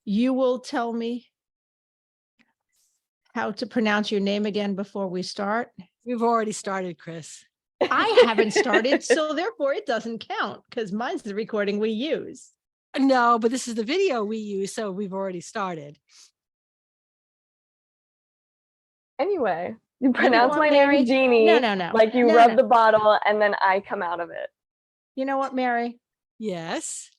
you will tell me how to pronounce your name again before we start? We've already started, Chris. I haven't started, so therefore it doesn't count because mine's the recording we use. No, but this is the video we use, so we've already started. Anyway, you pronounce my Mary? name Jeannie. No. Like you rub the bottle and then I come out of it. You know what, Mary? Yes.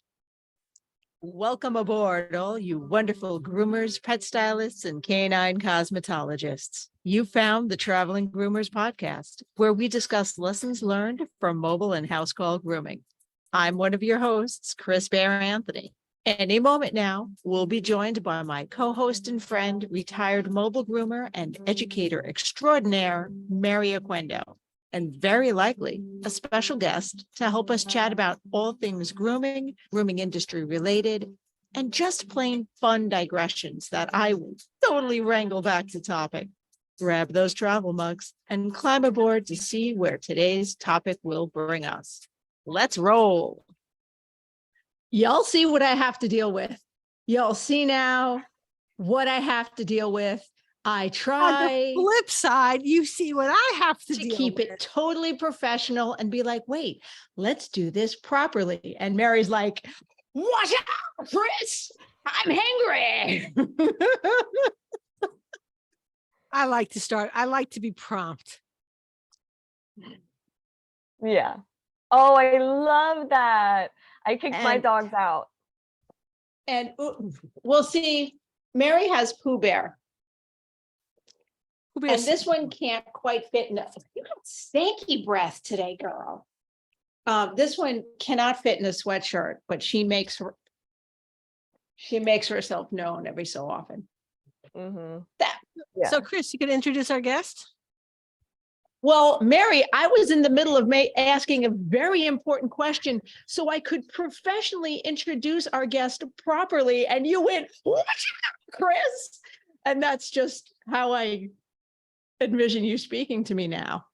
Welcome aboard, all you wonderful groomers, pet stylists, and canine cosmetologists. You found the Traveling Groomers podcast, where we discuss lessons learned from mobile and house call grooming. I'm one of your hosts, Chris Bear Anthony. Any moment now, we'll be joined by my co-host and friend, retired mobile groomer and educator extraordinaire, Mary Aquendo, and very likely a special guest to help us chat about all things grooming, grooming industry related, and just plain fun digressions that I will totally wrangle back to topic. Grab those travel mugs and climb aboard to see where today's topic will bring us. Let's roll. Y'all see what I have to deal with. Y'all see now what I have to deal with. I try. On the flip side, you see what I have to deal keep with. It totally professional and be like, wait, let's do this properly. And Mary's like, watch out, Chris, I'm hangry. I like to start. I like to be prompt. Yeah. Oh, I love that. I kicked my dogs out. And we'll see. Mary has Pooh Bear. And this one can't quite fit in. You got stanky breath today, girl. This one cannot fit in a sweatshirt, but she makes herself known every so often. Mm-hmm. So, Chris, you could introduce our guest? Well, Mary, I was in the middle of asking a very important question so I could professionally introduce our guest properly. And you went, what, Chris? And that's just how I envision you speaking to me now.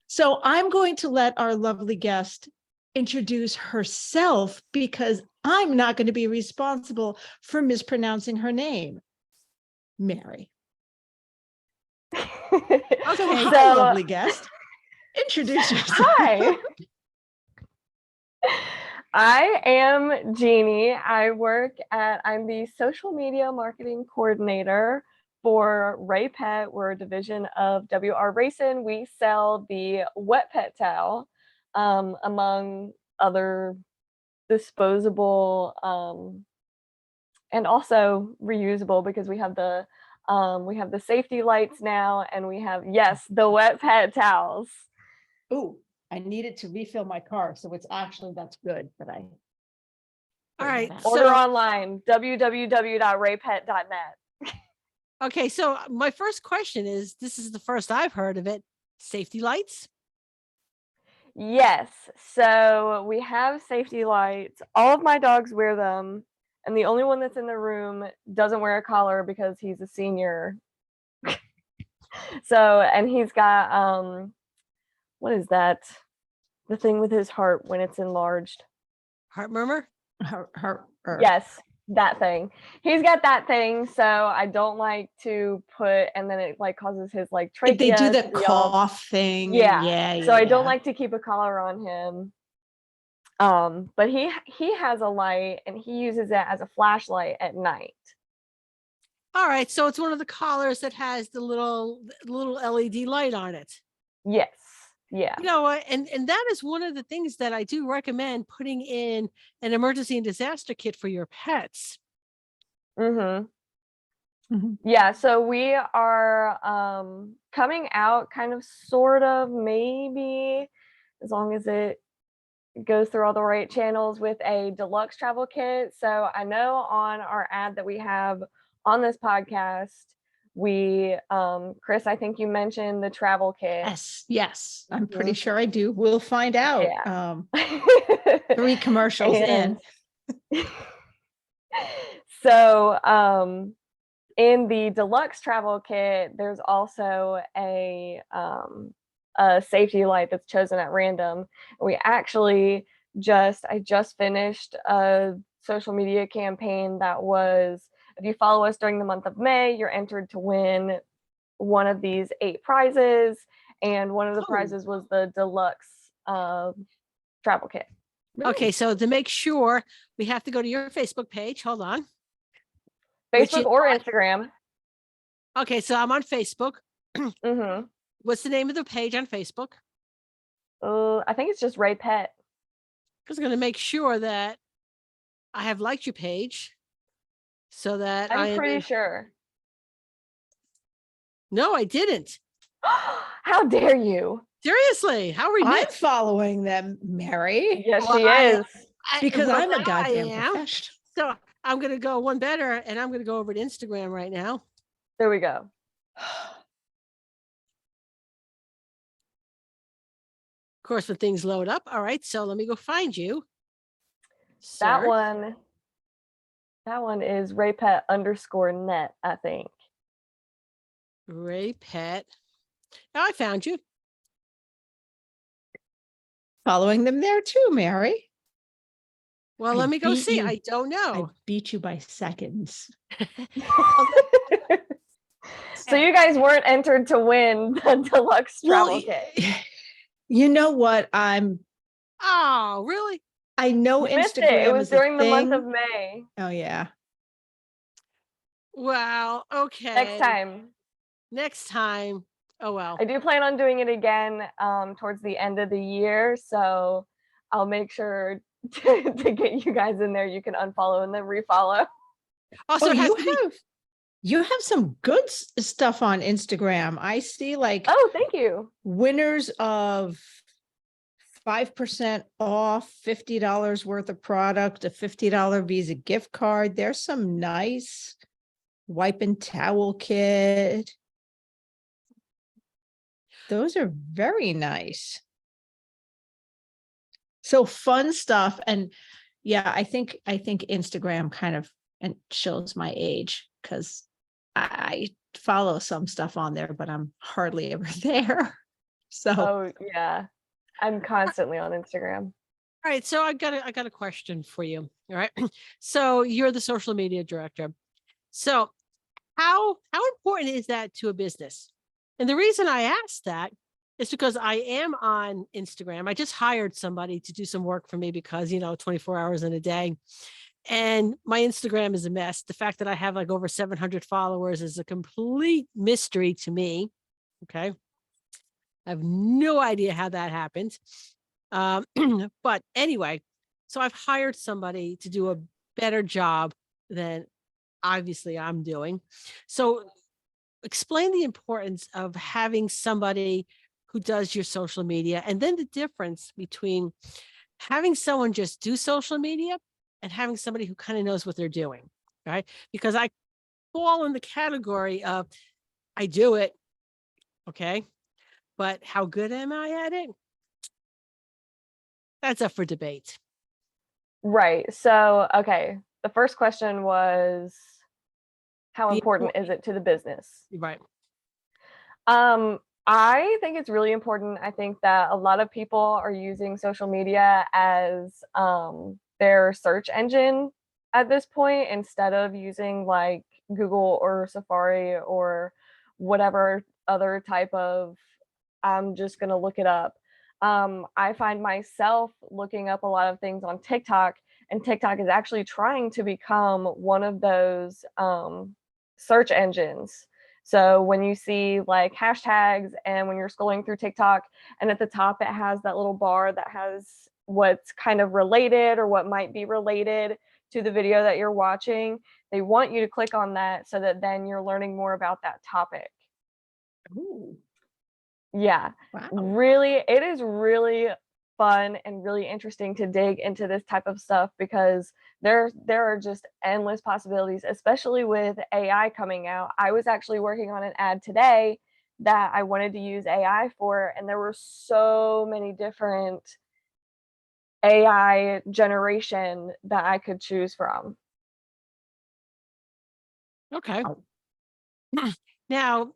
So I'm going to let our lovely guest introduce herself because I'm not going to be responsible for mispronouncing her name. Mary. Okay, hi, lovely guest. Introduce yourself. Hi. I am Jeannie. I'm the social media marketing coordinator for Ray Pet. We're a division of WR Racing. We sell the wet pet towel, among other disposable and also reusable, because we have the safety lights now, and we have, yes, the wet pet towels. Oh, I needed to refill my car, so that's good that I. All right. Order online, www.raypet.net. Okay, so my first question is, this is the first I've heard of it, safety lights? Yes, so we have safety lights. All of my dogs wear them, and the only one that's in the room doesn't wear a collar because he's a senior. So, and he's got, what is that? The thing with his heart when it's enlarged. Heart murmur? Yes, that thing. He's got that thing, so I don't like to put, and then it like causes his like trachea. They do the cough thing. Yeah. So I don't like to keep a collar on him. But he has a light, and he uses it as a flashlight at night. All right, so it's one of the collars that has the little LED light on it. Yes. Yeah. You know what? And that is one of the things that I do recommend, putting in an emergency and disaster kit for your pets. Mm-hmm. Yeah, so we are coming out kind of sort of, maybe, as long as it goes through all the right channels, with a deluxe travel kit. So I know on our ad that we have on this podcast, we Chris, I think you mentioned the travel kit. Yes, I'm pretty sure I do. We'll find out. Yeah. 3 commercials in. So in the deluxe travel kit, there's also a safety light that's chosen at random. We actually I just finished a social media campaign that was, if you follow us during the month of May, you're entered to win one of these 8 prizes. And one of the Cool. prizes was the deluxe travel kit. Okay, so to make sure, we have to go to your Facebook page. Hold on. Which Facebook is- or Instagram. Okay, so I'm on Facebook. hmm What's the name of the page on Facebook? I think it's just Ray Pet. Because I'm going to make sure that I have liked your page so that I'm pretty sure. No, I didn't. How dare you? Seriously, how are we I'm mixed? following them, Mary, Yes, Well, she is. because well, I'm a now I goddamn am. professional. So I'm going to go one better, and I'm going to go over to Instagram right now. There we go. Of course, when things load up. All right, so let me go find you. That Search. one is raypet_net, I think. Ray Pet. Oh, I found you. Following them there too, Mary. Well, I let me go beat see. you. I don't I know. beat you by seconds. So you guys weren't entered to win the deluxe travel kit. You know what? Oh, really? I know You missed it. Instagram It was is a during the month thing. of May. Oh yeah. Well, okay. Next time. Next time. Oh, well. I do plan on doing it again towards the end of the year. So I'll make sure to get you guys in there. You can unfollow and then refollow. Also, Oh, it has to be- you have some good stuff on Instagram. I see like Oh, thank you. winners of 5% off, $50 worth of product, a $50 Visa gift card. There's some nice wipe and towel kit. Those are very nice. So fun stuff. And yeah, I think Instagram kind of and shows my age because I follow some stuff on there, but I'm hardly ever there. So Oh, yeah. I'm constantly on Instagram. All right, so I got a question for you. All right. So you're the social media director. So how important is that to a business? And the reason I asked that is because I am on Instagram. I just hired somebody to do some work for me because, 24 hours in a day. And my Instagram is a mess. The fact that I have like over 700 followers is a complete mystery to me. Okay. I have no idea how that happened. But anyway, so I've hired somebody to do a better job than obviously I'm doing. So explain the importance of having somebody who does your social media, and then the difference between having someone just do social media and having somebody who kind of knows what they're doing, right? Because I fall in the category of I do it, okay, but how good am I at it? That's up for debate. Right. So, okay. The first question was, how The important is it to the business? Right. I think it's really important. I think that a lot of people are using social media as their search engine at this point instead of using like Google or Safari or whatever other type of I'm just going to look it up. I find myself looking up a lot of things on TikTok, and TikTok is actually trying to become one of those search engines. So when you see like hashtags and when you're scrolling through TikTok and at the top it has that little bar that has what's kind of related or what might be related to the video that you're watching, they want you to click on that so that then you're learning more about that topic. ooh, Yeah, wow. really, it is really fun and really interesting to dig into this type of stuff because there are just endless possibilities, especially with AI coming out. I was actually working on an ad today that I wanted to use AI for, and there were so many different AI generation that I could choose from. Okay. Now,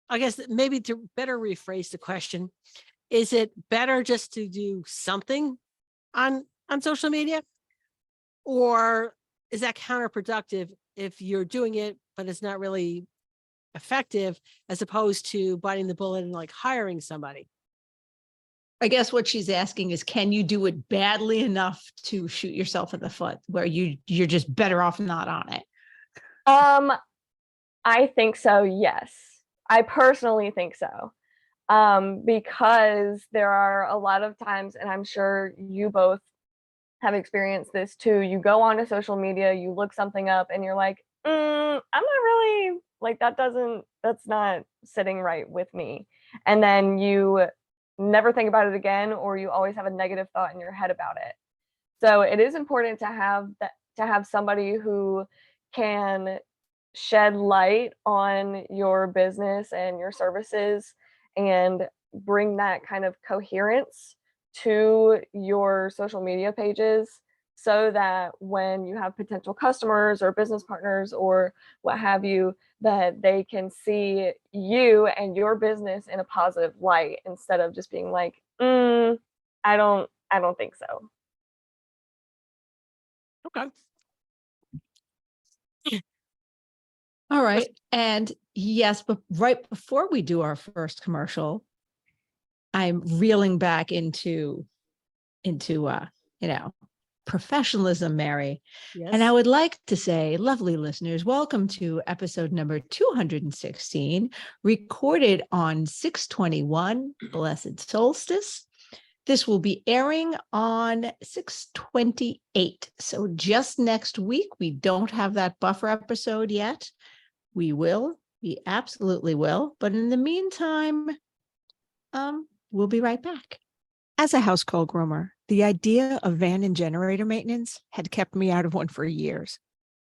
I guess that maybe to better rephrase the question, is it better just to do something on social media, or is that counterproductive if you're doing it, but it's not really effective, as opposed to biting the bullet and like hiring somebody? I guess what she's asking is, can you do it badly enough to shoot yourself in the foot where you're just better off not on it? Um, I think so, yes. I personally think so. Because there are a lot of times, and I'm sure you both have experienced this too. You go onto social media, you look something up, and you're like, I'm not really like that's not sitting right with me. And then you never think about it again, or you always have a negative thought in your head about it. So it is important to have somebody who can shed light on your business and your services and bring that kind of coherence to your social media pages, so that when you have potential customers or business partners or what have you, that they can see you and your business in a positive light, instead of just being like, I don't think so. Okay. All right. And yes, but right before we do our first commercial, I'm reeling back into professionalism, Mary. And I Yes. would like to say, lovely listeners, welcome to episode number 216, recorded on 6/21, Blessed Solstice. This will be airing on 6/28. So just next week. We don't have that buffer episode yet. We will. We absolutely will. But in the meantime, we'll be right back. As a house call groomer, the idea of van and generator maintenance had kept me out of one for years.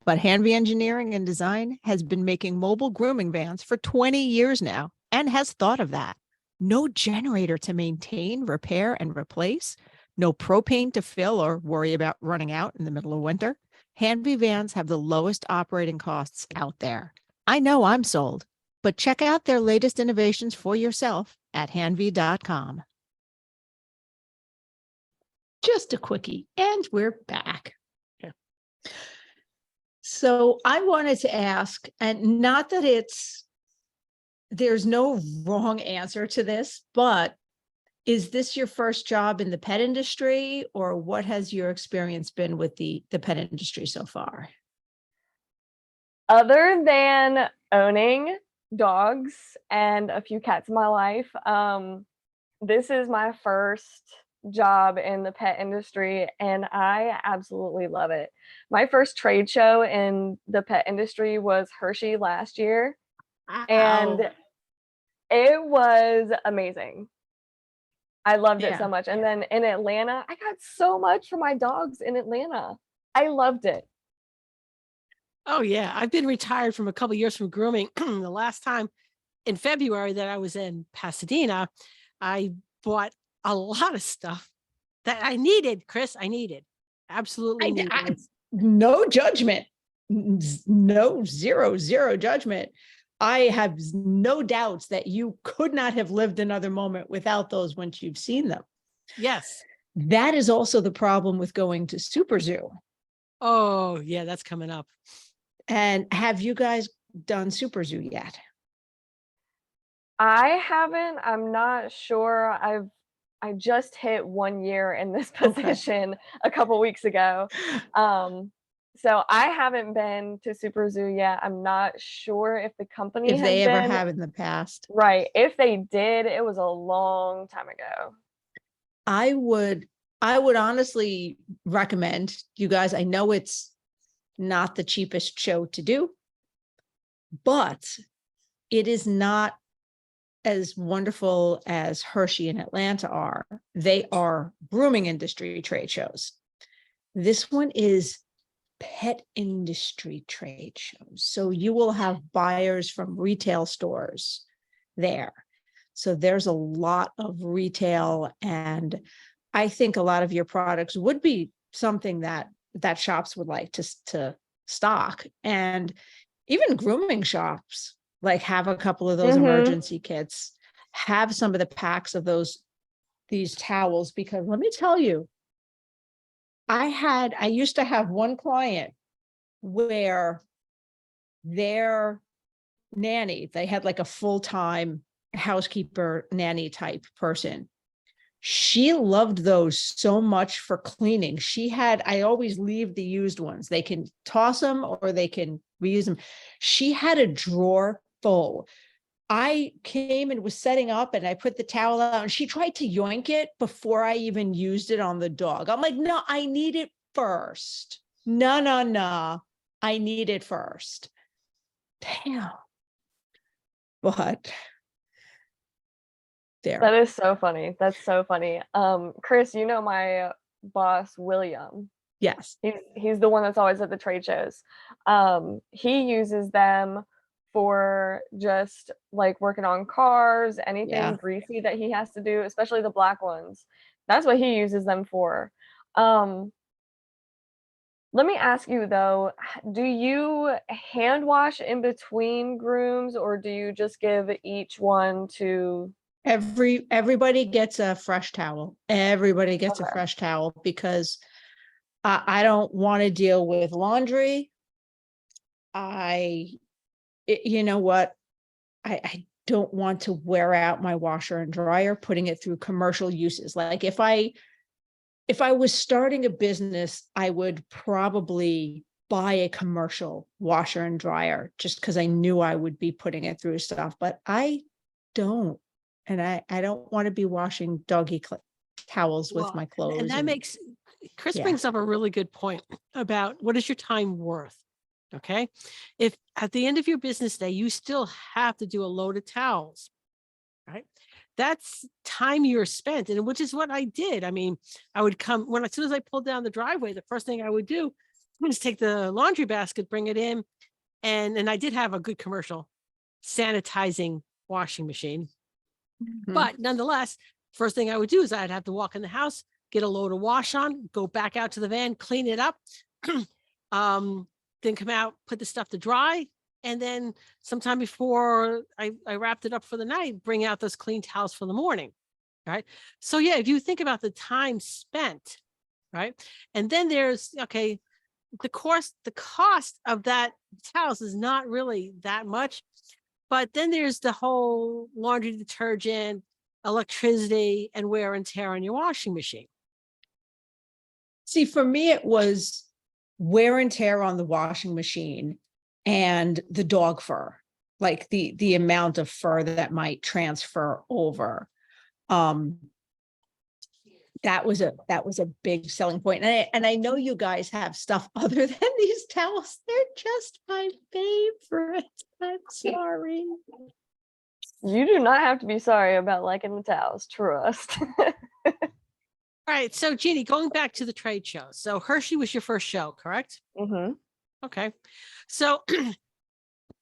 But Hanvey Engineering and Design has been making mobile grooming vans for 20 years now and has thought of that. No generator to maintain, repair, and replace. No propane to fill or worry about running out in the middle of winter. Hanvey vans have the lowest operating costs out there. I know I'm sold, but check out their latest innovations for yourself at hanvey.com. Just a quickie, and we're back. Yeah. So I wanted to ask, and not that there's no wrong answer to this, but is this your first job in the pet industry, or what has your experience been with the pet industry so far? Other than owning dogs and a few cats in my life, this is my first job in the pet industry, and I absolutely love it. My first trade show in the pet industry was Hershey last year, and Wow. it was amazing. I loved it so Yeah. much. And then in Atlanta, I got so much for my dogs in Atlanta. I loved it. Oh yeah. I've been retired from a couple years from grooming. The last time in February that I was in Pasadena, I bought a lot of stuff that I needed, Chris. I needed. Absolutely needed. No judgment. No, zero judgment. I have no doubts that you could not have lived another moment without those once you've seen them. Yes. That is also the problem with going to Super Zoo. Oh yeah, that's coming up. And have you guys done Super Zoo yet? I haven't. I'm not sure. I just hit 1 year in this Okay. position a couple weeks ago. So I haven't been to Super Zoo yet. I'm not sure if the company If has they ever been. have in the past. Right. If they did, it was a long time ago. I would honestly recommend you guys. I know it's not the cheapest show to do, but it is not as wonderful as Hershey and Atlanta are. They are grooming industry trade shows. This one is pet industry trade shows. So you will have buyers from retail stores there. So there's a lot of retail, and I think a lot of your products would be something that shops would like to stock. And even grooming shops like have a couple of those emergency kits, have some of the packs of these towels, because let me tell you, I used to have one client where their nanny, they had like a full-time housekeeper nanny type person. She loved those so much for cleaning. I always leave the used ones. They can toss them or they can reuse them. She had a drawer full. I came and was setting up and I put the towel out and she tried to yoink it before I even used it on the dog. I'm like, no, I need it first. No. I need it first. Damn. But there. That is so funny. That's so funny. Chris, you know my boss, William. Yes. He's the one that's always at the trade shows. He uses them for just like working on cars, anything greasy that he has to do, especially the black ones. That's what he uses them for. Let me ask you though, do you hand wash in between grooms or do you just give each one to Everybody gets a fresh towel. Everybody gets a fresh towel because I don't want to deal with laundry. You know what? I don't want to wear out my washer and dryer putting it through commercial uses. Like if I was starting a business, I would probably buy a commercial washer and dryer just because I knew I would be putting it through stuff, but I don't. And I don't want to be washing doggy towels with my clothes. And that makes, Chris brings up a really good point about what is your time worth? Okay. If at the end of your business day, you still have to do a load of towels, right? That's time you're spent, and which is what I did. I mean, I would come as soon as I pulled down the driveway, the first thing I would do was take the laundry basket, bring it in. And I did have a good commercial sanitizing washing machine. But nonetheless, first thing I would do is I'd have to walk in the house, get a load of wash on, go back out to the van, clean it up, then come out, put the stuff to dry. And then sometime before I wrapped it up for the night, bring out those clean towels for the morning. Right. So yeah, if you think about the time spent, right. And then there's, the cost of that towels is not really that much. But then there's the whole laundry detergent, electricity, and wear and tear on your washing machine. See, for me, it was wear and tear on the washing machine and the dog fur, like the amount of fur that might transfer over. That was a big selling point. And I know you guys have stuff other than these towels. They're just my favorite. I'm sorry. You do not have to be sorry about liking the towels, trust. All right. So Jeannie, going back to the trade show. So Hershey was your first show, correct? Mm-hmm. Okay. So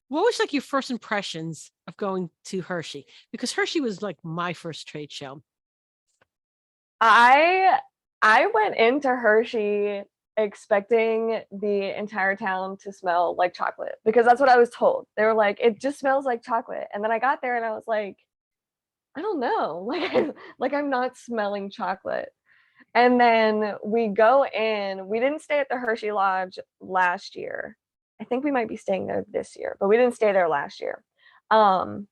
what was like your first impressions of going to Hershey? Because Hershey was like my first trade show. I went into Hershey expecting the entire town to smell like chocolate because that's what I was told. They were like, it just smells like chocolate. And then I got there and I was like, I don't know, like I'm not smelling chocolate. And then we go in, we didn't stay at the Hershey Lodge last year. I think we might be staying there this year, but we didn't stay there last year. And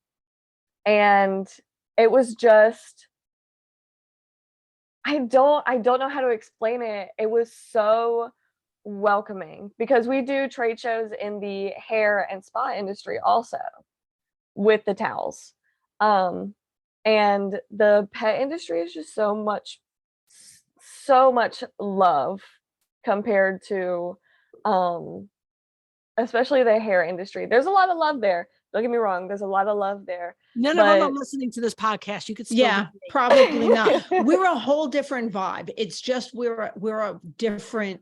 it was just, I don't know how to explain it. It was so welcoming because we do trade shows in the hair and spa industry also with the towels. And the pet industry is just so much love compared to especially the hair industry. There's a lot of love there. Don't get me wrong, there's a lot of love there. None of them are listening to this podcast. You could still probably not. We're a whole different vibe. It's just we're a different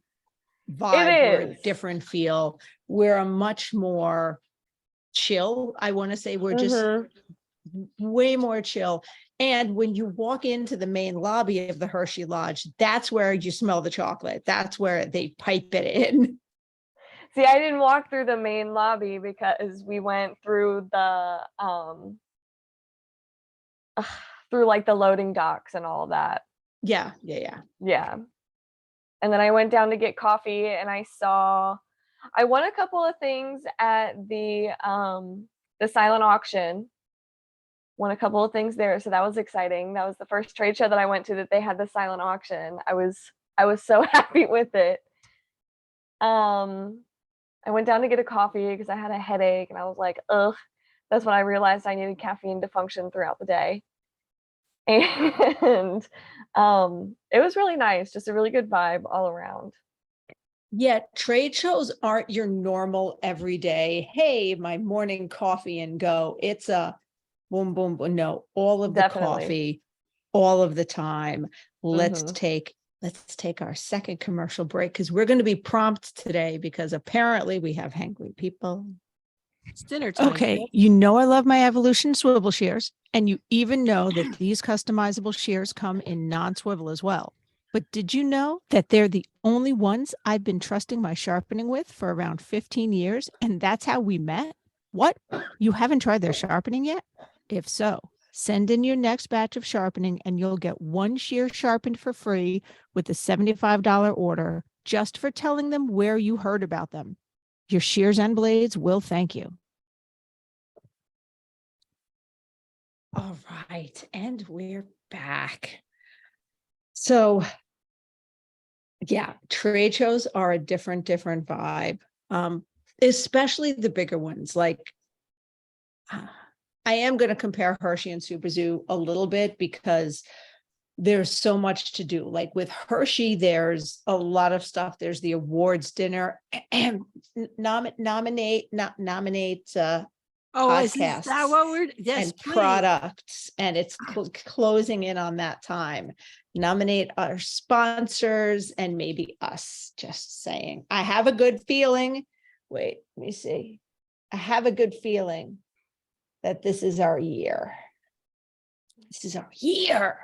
vibe, we're a different feel. We're a much more chill. I want to say we're just way more chill. And when you walk into the main lobby of the Hershey Lodge, that's where you smell the chocolate. That's where they pipe it in. See, I didn't walk through the main lobby because we went through the through like the loading docks and all of that. Yeah. And then I went down to get coffee and I I won a couple of things at the silent auction. Won a couple of things there, so that was exciting. That was the first trade show that I went to that they had the silent auction. I was so happy with it. I went down to get a coffee because I had a headache and I was like, ugh. That's when I realized I needed caffeine to function throughout the day. And it was really nice, just a really good vibe all around. Yet trade shows aren't your normal everyday, hey, my morning coffee and go. It's a boom, boom, boom. No, all of the Definitely. coffee, all of the time. Let's Mhm. take our second commercial break because we're going to be prompt today because apparently we have hangry people. It's dinner time. Okay, Chris. you know I love my Evolution swivel shears, and you even know that these customizable shears come in non-swivel as well. But did you know that they're the only ones I've been trusting my sharpening with for around 15 years, and that's how we met? What? You haven't tried their sharpening yet? If so, send in your next batch of sharpening and you'll get one shear sharpened for free with a $75 order just for telling them where you heard about them. Your shears and blades will thank you. All right, and we're back. So, yeah, trade shows are a different vibe, especially the bigger ones. Like, I am going to compare Hershey and Super Zoo a little bit because there's so much to do. Like with Hershey, there's a lot of stuff. There's the awards dinner and nominate. Oh, is that Podcasts what we're? Yes, and please. products, and it's closing in on that time. Nominate our sponsors and maybe us. Just saying. I have a good feeling. Wait, let me see. I have a good feeling that this is our year. This is our year.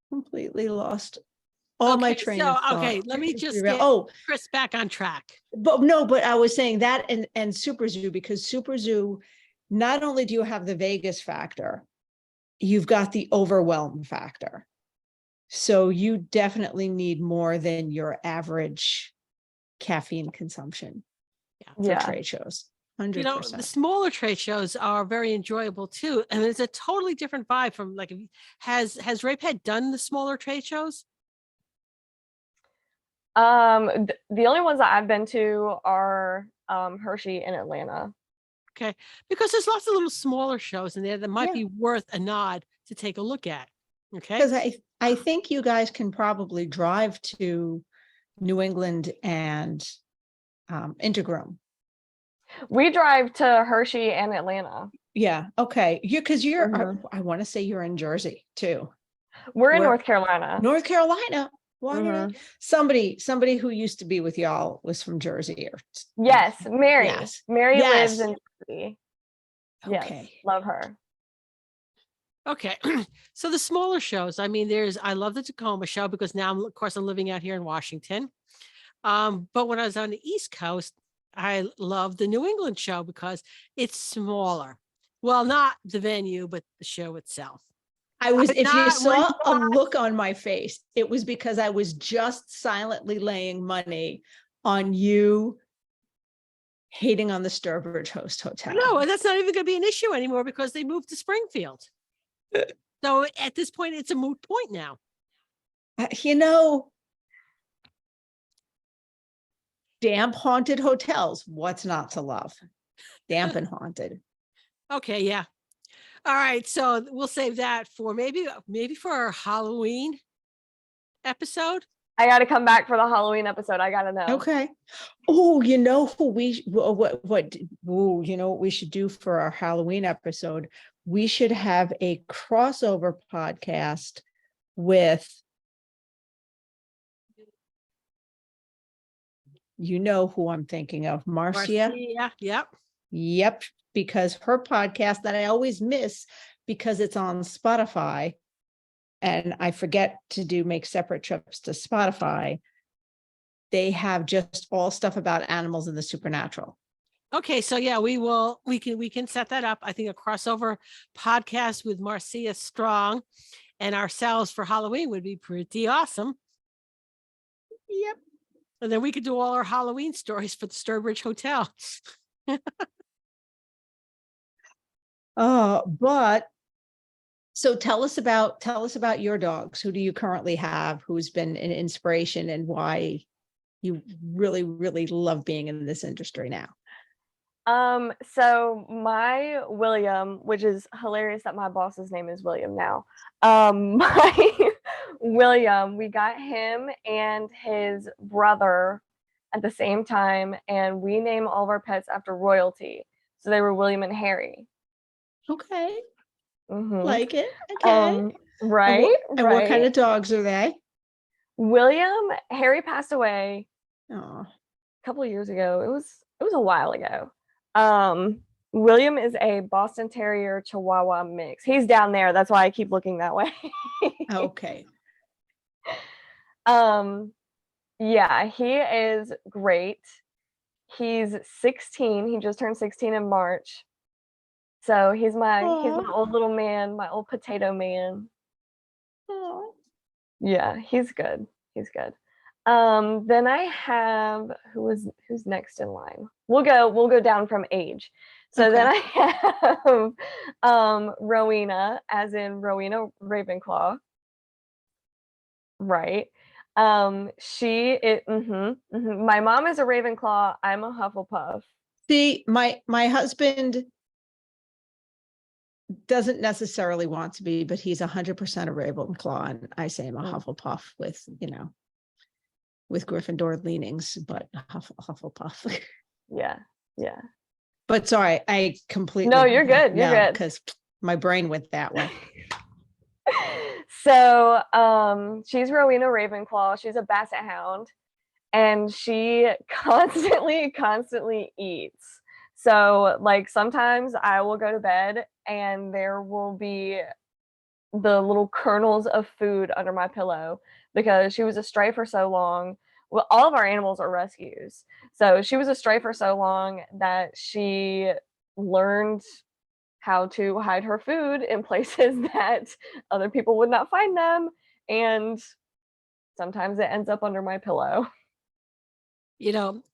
Completely lost all my Okay, train so of thought. okay, let me just get Chris back on track. But I was saying that and Super Zoo, because Super Zoo, not only do you have the Vegas factor, you've got the overwhelm factor. So you definitely need more than your average caffeine consumption for trade shows. 100%. You know, the smaller trade shows are very enjoyable too. And it's a totally different vibe from like, has Raped done the smaller trade shows? The only ones that I've been to are Hershey in Atlanta. Okay, because there's lots of little smaller shows in there that might be worth a nod to take a look at. Okay, because I think you guys can probably drive to New England and Intergroom. We drive to Hershey and Atlanta. Yeah. Okay. Because I want to say you're in Jersey too. We're in North Carolina. North Carolina. Why somebody who used to be with y'all was from Jersey, or yes, Mary. Yes. Mary lives in Jersey. Okay. Yes, love her. Okay, so the smaller shows. I mean, I love the Tacoma show because now, of course, I'm living out here in Washington. But when I was on the East Coast, I love the New England show because it's smaller. Well, not the venue, but the show itself. If you saw a look on my face, it was because I was just silently laying money on you hating on the Sturbridge Host Hotel. No, that's not even going to be an issue anymore because they moved to Springfield. So at this point, it's a moot point now. Damp haunted hotels. What's not to love? Damp and haunted. Okay, yeah. All right, so we'll save that for maybe for our Halloween episode. I got to come back for the Halloween episode. I got to know. Okay. Oh, you know who what we should do for our Halloween episode? We should have a crossover podcast with, you know who I'm thinking of, Marcia. Yep. Yep, because her podcast that I always miss because it's on Spotify and I forget to make separate trips to Spotify. They have just all stuff about animals and the supernatural. Okay, so yeah, we can set that up. I think a crossover podcast with Marcia Strong and ourselves for Halloween would be pretty awesome. Yep. And then we could do all our Halloween stories for the Sturbridge Hotel. But so tell us about your dogs. Who do you currently have? Who's been an inspiration and why you really, really love being in this industry now? So my William, which is hilarious that my boss's name is William now. My William, we got him and his brother at the same time, and we name all of our pets after royalty. So they were William and Harry. Okay. Mhm. Like it. Okay. Right, And what kind right. of dogs are they? Harry passed away Oh, a couple of years ago. It was a while ago. William is a Boston Terrier Chihuahua mix. He's down there. That's why I keep looking that way. okay. Yeah, he is great. He's 16. He just turned 16 in March. So he's my Aw. old little man, my old potato man. Aw. Yeah, he's good. He's good. Then I have who's next in line. We'll go down from age. So then Okay. I have Rowena, as in Rowena Ravenclaw. Right. My mom is a Ravenclaw. I'm a Hufflepuff. See, my husband doesn't necessarily want to be, but he's 100% a Ravenclaw, and I say I'm a Hufflepuff with, with Gryffindor leanings, but Hufflepuff. Yeah, yeah. But sorry, I completely No, you're good. You're good. because my brain went that way. So, she's Rowena Ravenclaw. She's a Basset Hound, and she constantly eats. So, like, sometimes I will go to bed and there will be the little kernels of food under my pillow because she was a stray for so long. Well, all of our animals are rescues. So she was a stray for so long that she learned how to hide her food in places that other people would not find them. And sometimes it ends up under my pillow.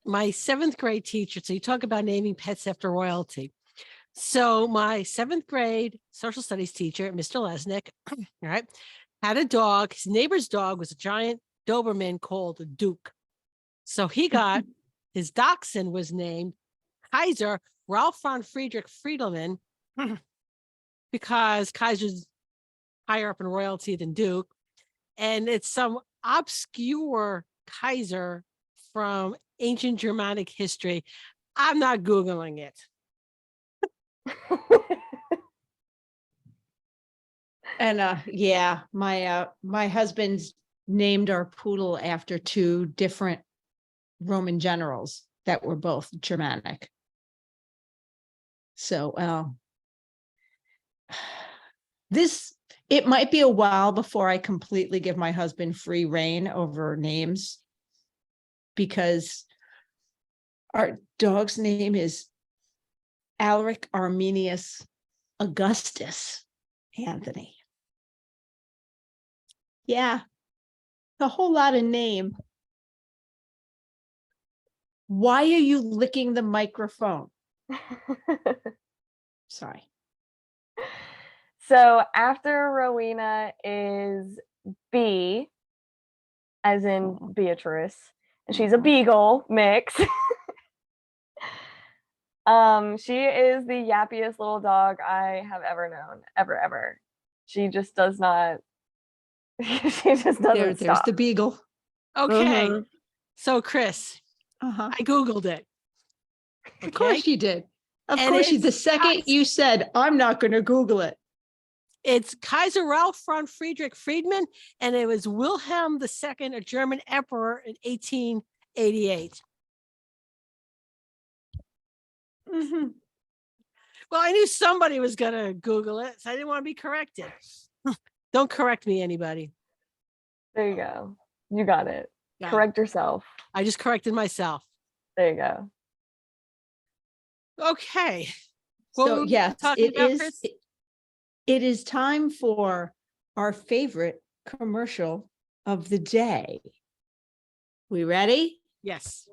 My 7th grade teacher, so you talk about naming pets after royalty. So my 7th grade social studies teacher, Mr. Lesnick, right, had a dog. His neighbor's dog was a giant Doberman called Duke. So he got his dachshund was named Kaiser Ralph von Friedrich Friedelman because Kaiser's higher up in royalty than Duke. And it's some obscure Kaiser from ancient Germanic history. I'm not Googling it. And yeah, my husband's named our poodle after 2 different Roman generals that were both Germanic. So it might be a while before I completely give my husband free reign over names, because our dog's name is Alaric Arminius Augustus Anthony. Yeah, a whole lot of name. Why are you licking the microphone? Sorry. So after Rowena is B, as in Beatrice, and she's a beagle mix. She is the yappiest little dog I have ever known, ever. She just does not. She just doesn't There's stop. the beagle. Okay. Mhm. So Chris, Uh-huh. I Googled it. Of course you did. Of And course you. The it's second you said, I'm not going to Google it. It's Kaiser Ralph von Friedrich Friedman, and it was Wilhelm II, a German emperor in 1888. Mm-hmm. Well, I knew somebody was going to Google it, so I didn't want to be corrected. Don't correct me, anybody. There you go. You got it. Got Correct yourself. I just corrected myself. There you go. Okay. So yes, talking about, Chris? It is time for our favorite commercial of the day. We ready? Yes.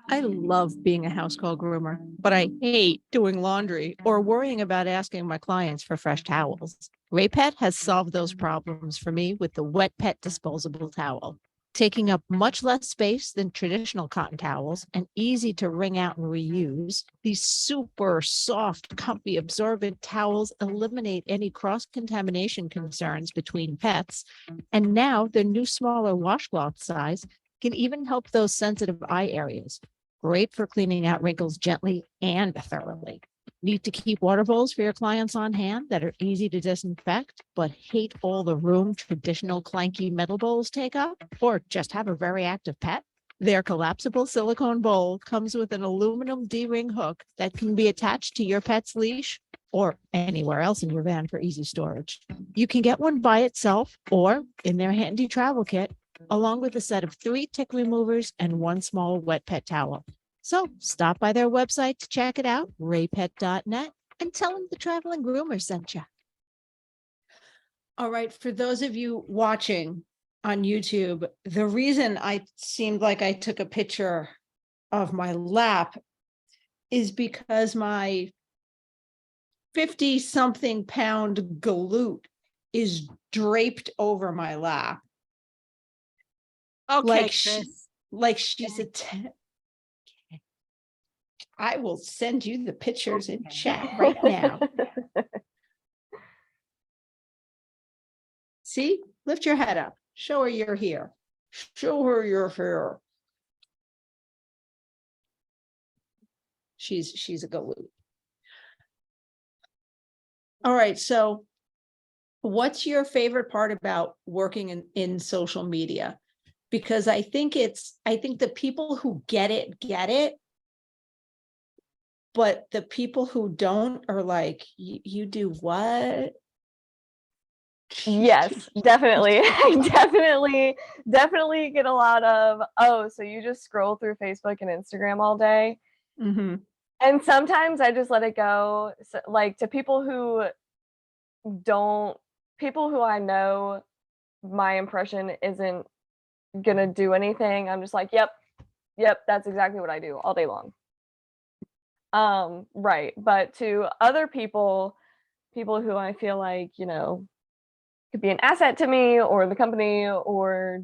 I love being a house call groomer, but I hate doing laundry or worrying about asking my clients for fresh towels. Raypet has solved those problems for me with the Wet Pet disposable towel, taking up much less space than traditional cotton towels and easy to wring out and reuse. These super soft, comfy, absorbent towels eliminate any cross-contamination concerns between pets. And now their new smaller washcloth size can even help those sensitive eye areas. Great for cleaning out wrinkles gently and thoroughly. Need to keep water bowls for your clients on hand that are easy to disinfect, but hate all the room traditional clanky metal bowls take up? Or just have a very active pet? Their collapsible silicone bowl comes with an aluminum D-ring hook that can be attached to your pet's leash or anywhere else in your van for easy storage. You can get one by itself or in their handy travel kit, along with a set of 3 tick removers and 1 small wet pet towel. So stop by their website to check it out, raypet.net, and tell them the Traveling Groomer sent you. All right, for those of you watching on YouTube, the reason I seemed like I took a picture of my lap is because my 50-something pound galoot is draped over my lap. Okay, Like she's a I will send you the pictures in chat right now. See, lift your head up. Show her you're here. Show her you're here. She's a galoot. All right. So what's your favorite part about working in social media? Because I think the people who get it, but the people who don't are like, you do what? Yes, definitely. I definitely get a lot of, oh, so you just scroll through Facebook and Instagram all day. Mm-hmm. And sometimes I just let it go. So, like, to people who I know my impression isn't gonna do anything, I'm just like, yep, that's exactly what I do all day long. Right. But to other people who I feel like, could be an asset to me or the company or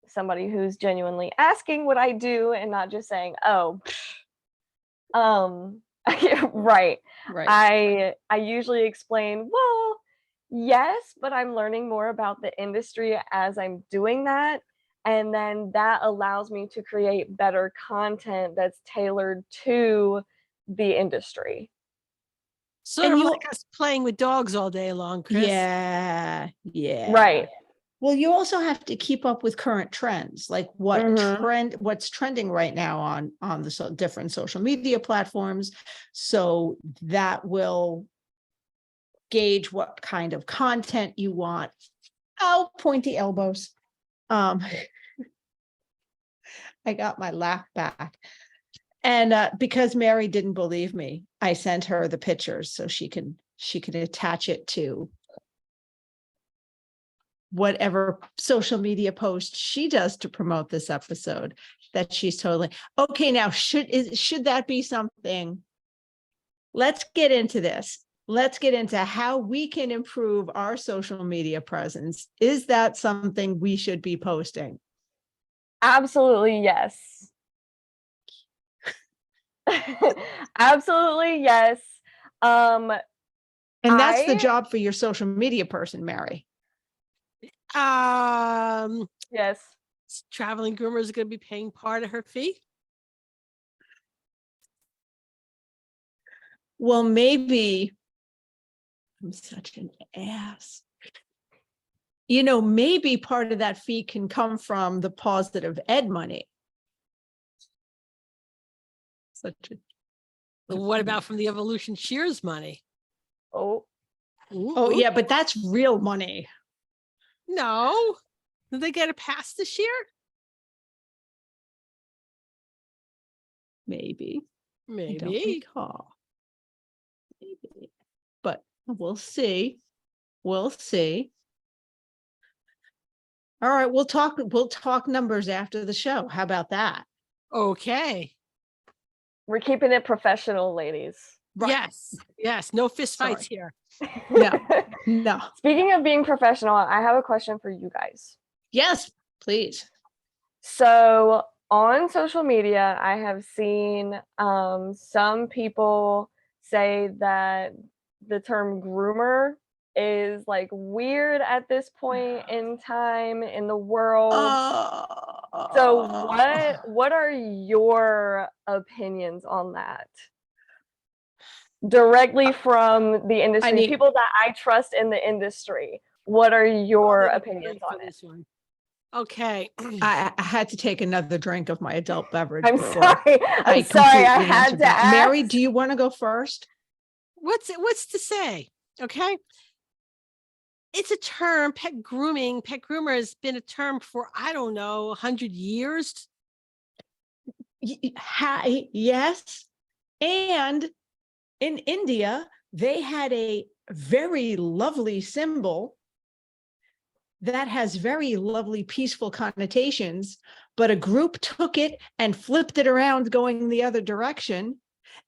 somebody who's genuinely asking what I do and not just saying, oh, right. I usually explain, well, yes, but I'm learning more about the industry as I'm doing that. And then that allows me to create better content that's tailored to the industry. Sort And of you- like us playing with dogs all day long, Chris. Yeah. Right. Well, you also have to keep up with current trends, like Mhm. what's trending right now on the different social media platforms. So that will gauge what kind of content you want. Oh, pointy elbows. I got my laugh back. And because Mary didn't believe me, I sent her the pictures so she can attach it to whatever social media post she does to promote this episode. That she's totally okay. Now, should that be something? Let's get into this. Let's get into how we can improve our social media presence. Is that something we should be posting? Absolutely, yes. Absolutely, yes. And that's the job for your social media person, Mary. Yes. Traveling Groomer is going to be paying part of her fee. Well, maybe I'm such an ass. Maybe part of that fee can come from the positive ed money. What about from the Evolution Cheers money? Oh. Oh, yeah, but that's real money. No. Did they get a pass this year? Maybe. I don't Maybe. recall. Maybe. But we'll see. We'll see. All right, we'll talk numbers after the show. How about that? Okay. We're keeping it professional, ladies. Right. Yes. Yes. No fist fights Sorry. here. No, no. Speaking of being professional, I have a question for you guys. Yes, please. So on social media, I have seen some people say that the term groomer is like weird at this point in time in the world. So what are your opinions on that? Directly from the industry, people that I trust in the industry. What are your opinions on it? This one. Okay. I had to take another drink of my adult beverage. I'm before sorry. I'm sorry. I completely had answered to that. ask. Mary, do you want to go first? What's to say? Okay. It's a term, pet grooming. Pet groomer has been a term for, I don't know, 100 years. Yes. And in India, they had a very lovely symbol that has very lovely, peaceful connotations, but a group took it and flipped it around going the other direction.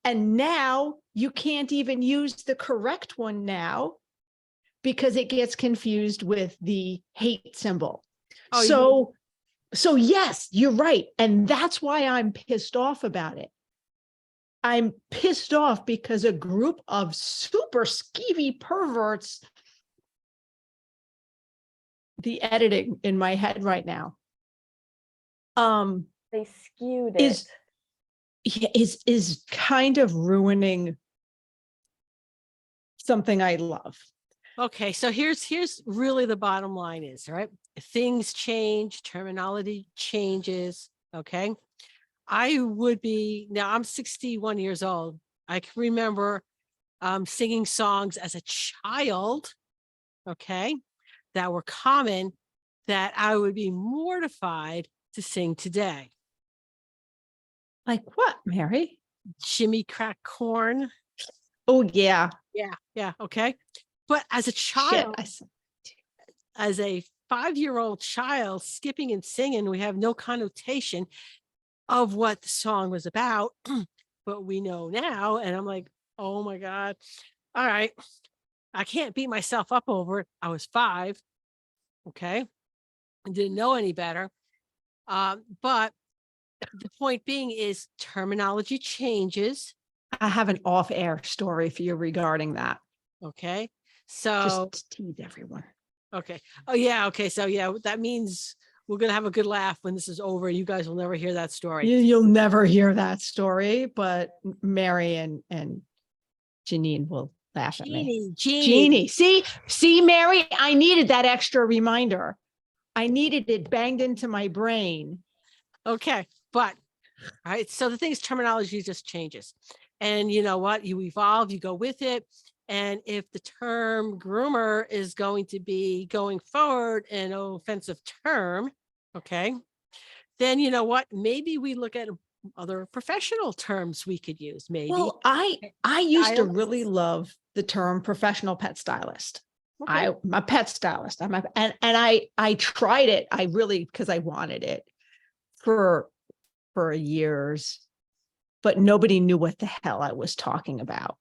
And now you can't even use the correct one now because it gets confused with the hate symbol. Oh, So yes, you're right. And that's why I'm pissed off about it. I'm pissed off because a group of super skeevy perverts, the editing in my head right now, They skewed it. is kind of ruining something I love. okay. So here's really the bottom line is, right? Things change, terminology changes. Okay. Now I'm 61 years old. I can remember singing songs as a child, okay, that were common that I would be mortified to sing today. Like what, Mary? Jimmy Crack Corn. Oh, yeah. Yeah. Okay. But as a child, as a 5-year-old child skipping and singing, we have no connotation of what the song was about, but we know now. And I'm like, oh my God. All right. I can't beat myself up over it. I was 5. Okay. I didn't know any better. But the point being is terminology changes. I have an off-air story for you regarding that. Okay. So just tease everyone. Okay. Oh yeah. Okay. So yeah, that means we're gonna have a good laugh when this is over. You guys will never hear that story. You'll never hear that story, but Mary and Jeanine will laugh at me. Jeannie. See, Mary, I needed that extra reminder. I needed it banged into my brain. Okay. But all right. So the thing is, terminology just changes. And you know what? You evolve, you go with it. And if the term groomer is going to be going forward an offensive term, okay, then you know what? Maybe we look at other professional terms we could use. Maybe. Well, I used to really love the term professional pet stylist. Okay. I'm a pet stylist. And I tried it. I really, because I wanted it for years, but nobody knew what the hell I was talking about.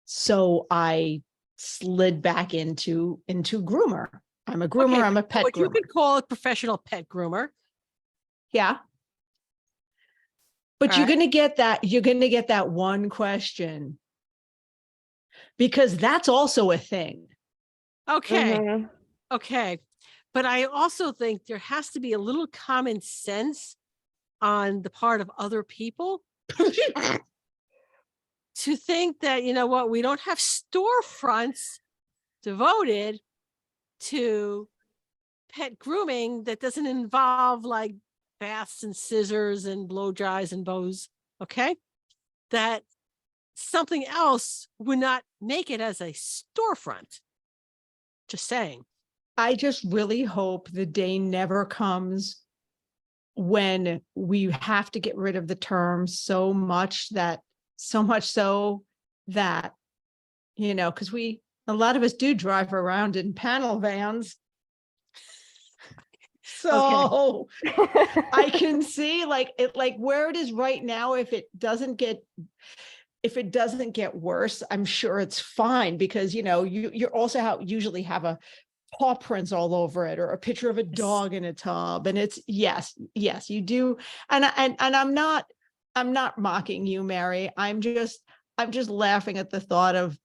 So I slid back into groomer. I'm a groomer. Okay, I'm a pet groomer. You could call it professional pet groomer. Yeah. But you're going to get that. You're going to get that one question because that's also a thing. Okay. Mm-hmm. Okay. But I also think there has to be a little common sense on the part of other people to think that, you know what, we don't have storefronts devoted to pet grooming that doesn't involve like baths and scissors and blow dries and bows. Okay. That something else would not make it as a storefront. Just saying. I just really hope the day never comes when we have to get rid of the term so much so that, you know, because a lot of us do drive around in panel vans. So I can see like it, like where it is right now. If it doesn't get worse, I'm sure it's fine, because you also usually have a paw prints all over it, or a picture of a dog in a tub, and it's yes, you do. And I'm not mocking you, Mary. I'm just laughing at the thought of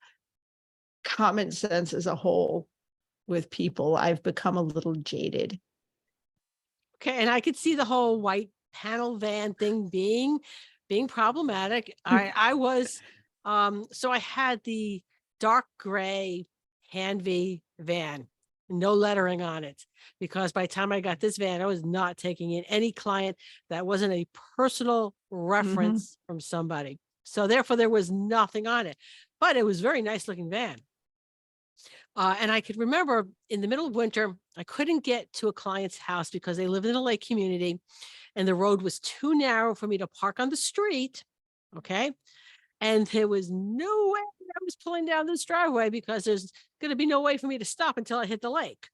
common sense as a whole with people. I've become a little jaded. Okay, and I could see the whole white panel van thing being problematic. I was so I had the dark gray Hanvey van, no lettering on it, because by the time I got this van, I was not taking in any client that wasn't a personal reference from somebody. So therefore there was nothing on it, but it was a very nice looking van. And I could remember in the middle of winter, I couldn't get to a client's house because they lived in a lake community and the road was too narrow for me to park on the street. Okay. And there was no way I was pulling down this driveway because there's going to be no way for me to stop until I hit the lake.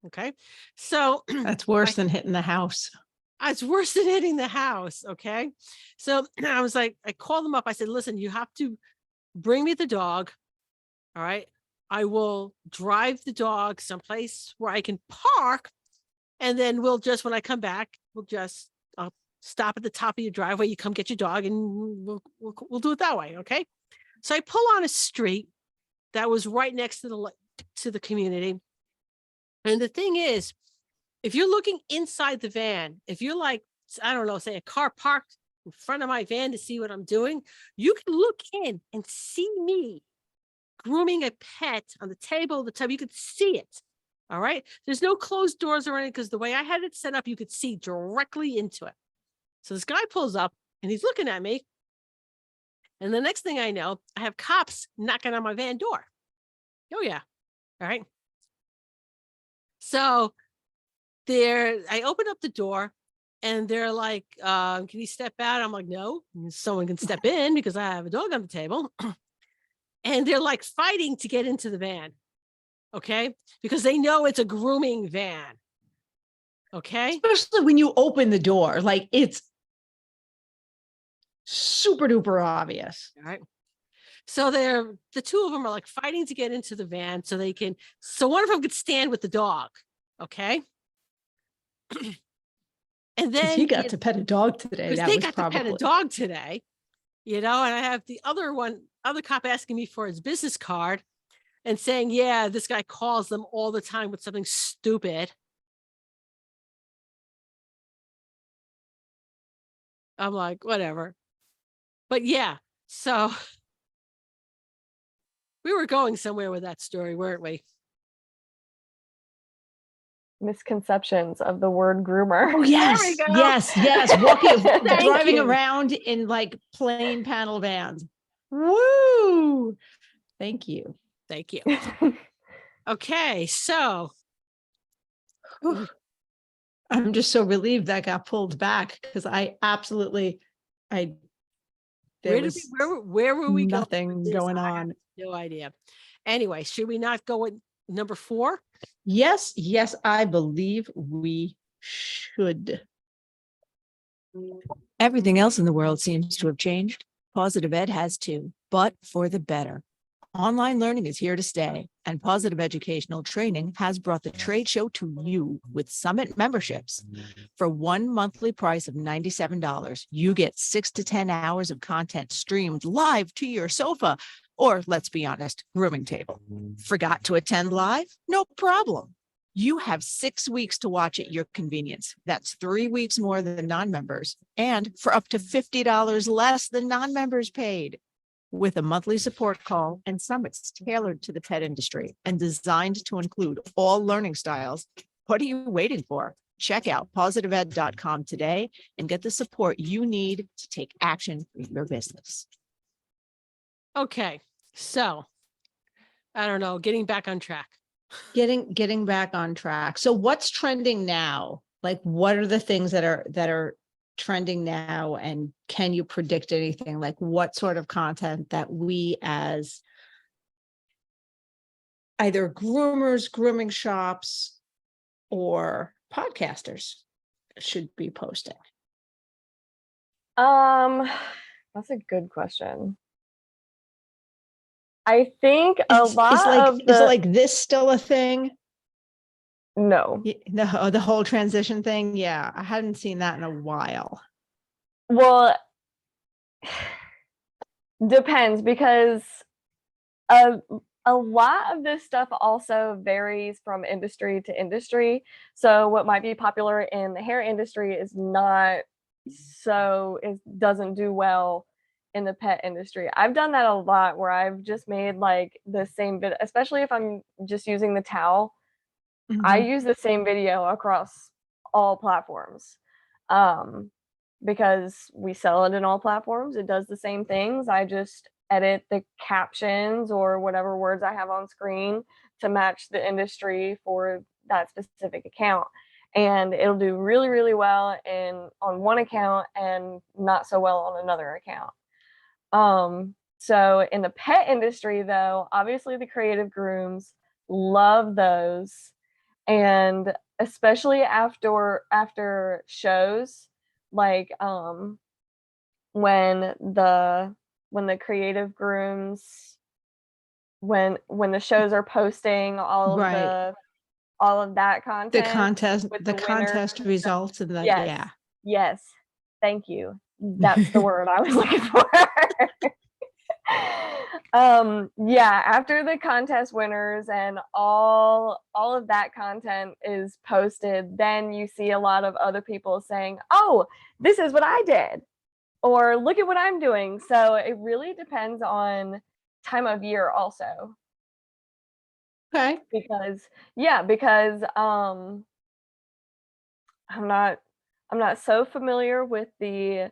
Okay. So That's worse than hitting the house. it's worse than hitting the house. Okay. So I was like, I called them up. I said, listen, you have to bring me the dog. All right. I will drive the dog someplace where I can park. And then when I come back, I'll stop at the top of your driveway. You come get your dog and we'll do it that way. Okay. So I pull on a street that was right next to the community. And the thing is, if you're looking inside the van, if you're like, I don't know, say a car parked in front of my van to see what I'm doing, you can look in and see me grooming a pet on the table of the tub. You could see it. All right. There's no closed doors or anything, because the way I had it set up, you could see directly into it. So this guy pulls up and he's looking at me. And the next thing I know, I have cops knocking on my van door. Oh, yeah. All right. So I open up the door and they're like, can you step out? I'm like, no, someone can step in because I have a dog on the table. And they're like fighting to get into the van. Okay. Because they know it's a grooming van. Okay. Especially when you open the door, like it's super duper obvious. All right. So the two of them are like fighting to get into the van so one of them could stand with the dog. Okay. And then he got to pet a dog today. They got to pet a dog today, and I have the other cop asking me for his business card and saying, yeah, this guy calls them all the time with something stupid. I'm like, whatever. But yeah, so we were going somewhere with that story, weren't we? Misconceptions of the word groomer. Oh, yes. Yes. Driving around in like plain panel vans. Woo. Thank you. Okay. So I'm just so relieved that got pulled back, because where were we nothing going on? No idea. Anyway, should we not go with number 4? Yes, I believe we should. Everything else in the world seems to have changed. Positive Ed has too, but for the better. Online learning is here to stay, and Positive Educational Training has brought the trade show to you with Summit memberships. For one monthly price of $97, you get 6 to 10 hours of content streamed live to your sofa, or let's be honest, grooming table. Forgot to attend live? No problem. You have 6 weeks to watch at your convenience. That's 3 weeks more than non-members, and for up to $50 less than non-members paid. With a monthly support call and summits tailored to the pet industry and designed to include all learning styles, what are you waiting for? Check out positiveed.com today and get the support you need to take action for your business. Okay. So I don't know, getting back on track. Getting back on track. So what's trending now? Like, what are the things that are trending now, and can you predict anything? Like, what sort of content that we as either groomers, grooming shops, or podcasters should be posting? That's a good question. I think a Is lot like of is the like this still a thing? no. The whole transition thing. Yeah, I hadn't seen that in a while. Well, depends because a a lot of this stuff also varies from industry to industry. So what might be popular in the hair industry is not it doesn't do well in the pet industry. I've done that a lot where I've just made like the same video, especially if I'm just using the towel. I Mhm. use the same video across all platforms. Um, because we sell it in all platforms. It does the same things. I just edit the captions or whatever words I have on screen to match the industry for that specific account. And it'll do really, really well on one account and not so well on another account. So in the pet industry though, obviously the creative grooms love those. And especially after shows, like when the creative grooms when the shows are posting Right. all of that The content contest, with the the winners contest and stuff. results and the Yes. yeah. Yes. Thank you. That's the word I was looking for. Yeah, after the contest winners and all of that content is posted, then you see a lot of other people saying, "Oh, this is what I did," or "Look at what I'm doing." So it really depends on time of year also. Okay. Because I'm not so familiar with the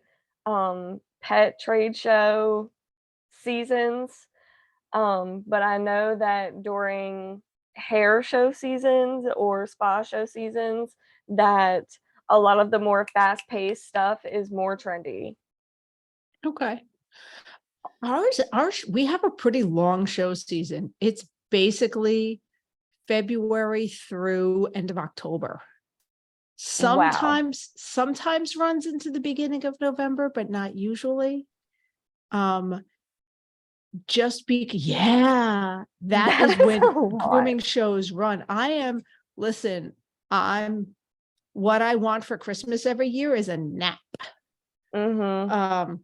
pet trade show seasons. But I know that during hair show seasons or spa show seasons, that a lot of the more fast-paced stuff is more trendy. Okay. Ours, we have a pretty long show season. It's basically February through end of October. Wow. Sometimes runs into the beginning of November, but not usually. Yeah, that That is is when a lot. grooming shows run. Listen, I'm what I want for Christmas every year is a nap. Mhm.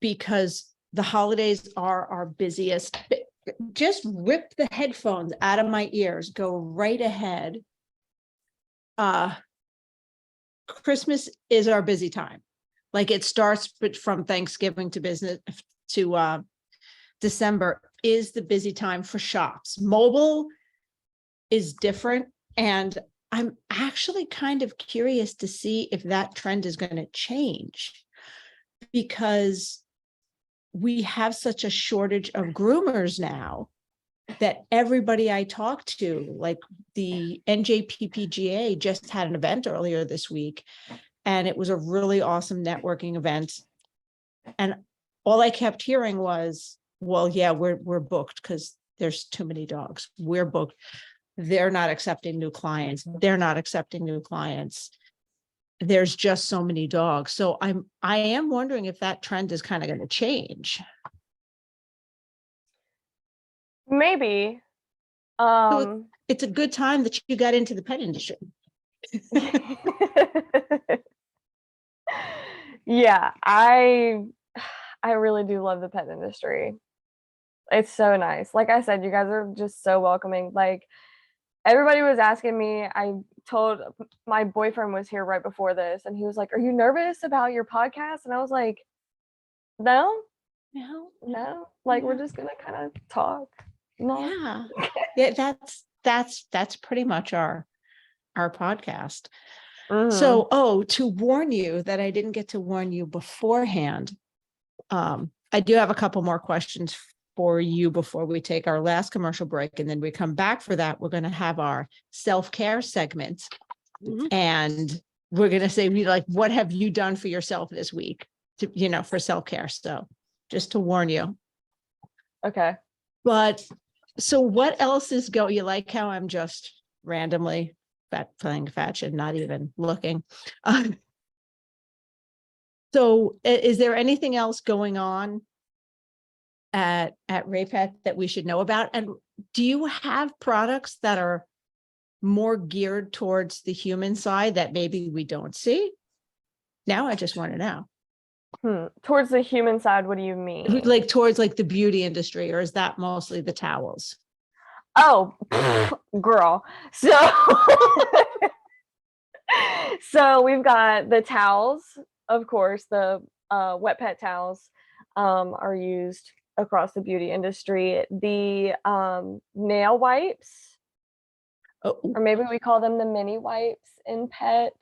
Because the holidays are our busiest. Just rip the headphones out of my ears, go right ahead. Christmas is our busy time. Like it starts from Thanksgiving to business to December is the busy time for shops. Mobile is different. And I'm actually kind of curious to see if that trend is going to change because we have such a shortage of groomers now that everybody I talk to, like the NJPPGA just had an event earlier this week, and it was a really awesome networking event. And all I kept hearing was, well, yeah, we're booked because there's too many dogs. We're booked. They're not accepting new clients. They're not accepting new clients. There's just so many dogs. So I am wondering if that trend is kind of going to change. Maybe. So it's a good time that you got into the pet industry. Yeah, I really do love the pet industry. It's so nice. Like I said, you guys are just so welcoming. Like everybody was asking me, I told my boyfriend was here right before this and he was like, "Are you nervous about your podcast?" And I was like, "No, no. Like we're just gonna kind of talk." No. Yeah, that's pretty much our podcast. Mhm. So, to warn you that I didn't get to warn you beforehand, I do have a couple more questions for you before we take our last commercial break, and then we come back for that. We're going to have our self-care segment, and we're going to say, what have you done for yourself this week for self-care? So just to warn you. Okay. But so what else is You like how I'm just randomly playing fetch and not even looking. So is there anything else going on at Raypet that we should know about? And do you have products that are more geared towards the human side that maybe we don't see? Now I just want to know. Towards the human side, what do you mean? Like towards like the beauty industry, or is that mostly the towels? Oh, girl. So, so we've got the towels, of course, the wet pet towels are used across the beauty industry. The nail wipes, Oh, or maybe we call them the mini wipes in pet,